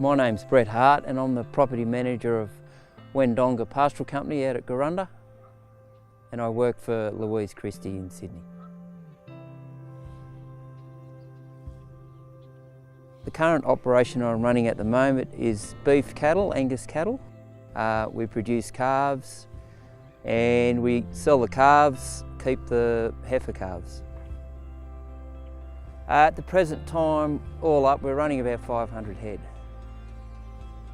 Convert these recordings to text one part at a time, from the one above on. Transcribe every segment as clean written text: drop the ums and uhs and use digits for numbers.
My name's Brett Hart and I'm the property manager of Windonga Pastoral Company out at Gironda, and I work for Louise Christie in Sydney. The current operation I'm running at the moment is beef cattle, Angus cattle. We produce calves and we sell the calves, keep the heifer calves. At the present time, all up, we're running about 500 head.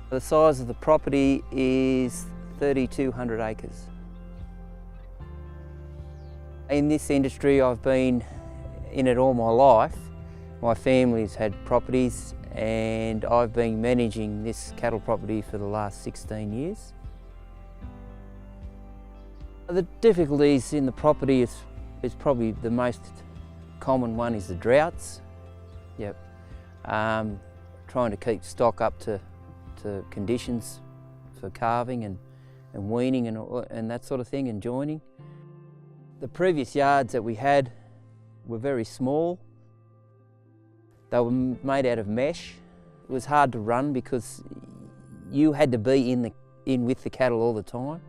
The size of the property is 3,200 acres. In this industry, I've been in it all my life. My family's had properties and I've been managing this cattle property for the last 16 years. The difficulties in the property is probably the most common one is the droughts. Yep. Trying to keep stock up to conditions for calving and weaning and that sort of thing, and joining. The previous yards that we had were very small. They were made out of mesh. It was hard to run because you had to be in with the cattle all the time.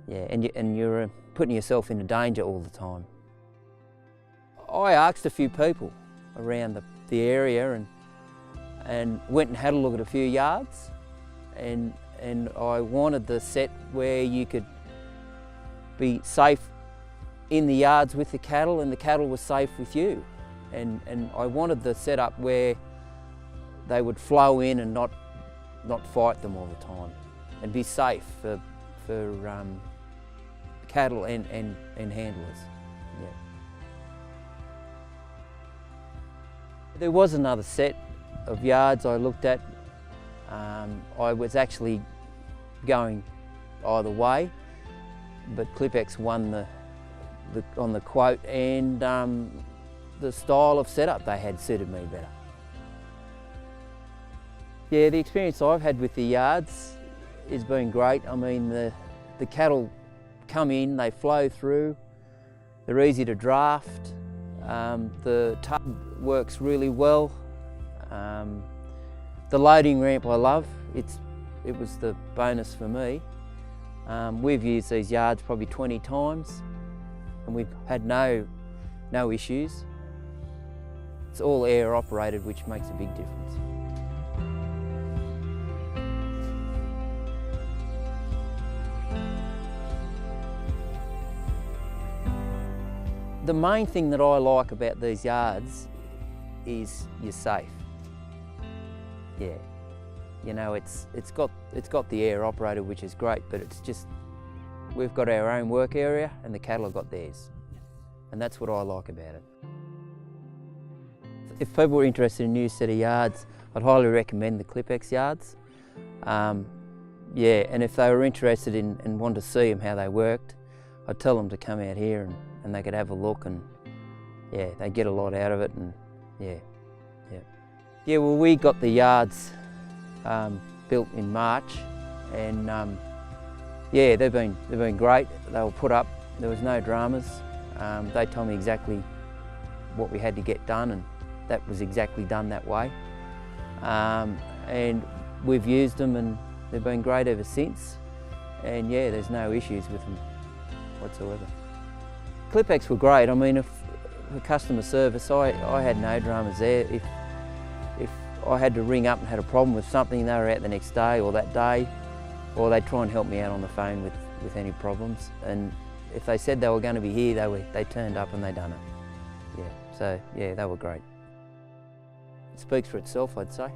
Yeah, and you're putting yourself into danger all the time. I asked a few people around the area and went and had a look at a few yards, and I wanted the set where you could be safe in the yards with the cattle and the cattle were safe with you. And I wanted the setup where they would flow in and not fight them all the time, and be safe for cattle and handlers. Yeah. There was another set of yards I looked at. I was actually going either way, but Clipex won on the quote, and the style of setup they had suited me better. Yeah, the experience I've had with the yards has been great. I mean, the cattle come in, they flow through, they're easy to draft, the tub works really well. The loading ramp I love, it was the bonus for me. We've used these yards probably 20 times and we've had no issues. It's all air operated, which makes a big difference. The main thing that I like about these yards is you're safe. Yeah, you know, it's got the air operated, which is great, but it's just, we've got our own work area and the cattle have got theirs. And that's what I like about it. If people are interested in a new set of yards, I'd highly recommend the Clipex yards. Yeah, and if they were interested in and want to see them, how they worked, I'd tell them to come out here and they could have a look, and yeah, they get a lot out of it, and yeah. Yeah, well, we got the yards built in March, and yeah, they've been great. They were put up, there was no dramas. They told me exactly what we had to get done, and that was exactly done that way. And we've used them and they've been great ever since. And yeah, there's no issues with them whatsoever. Clipex were great. I mean, for customer service, I had no dramas there. If I had to ring up and had a problem with something, they were out the next day or that day, or they'd try and help me out on the phone with any problems. And if they said they were going to be here, they turned up and they done it. Yeah, so yeah, they were great. It speaks for itself, I'd say.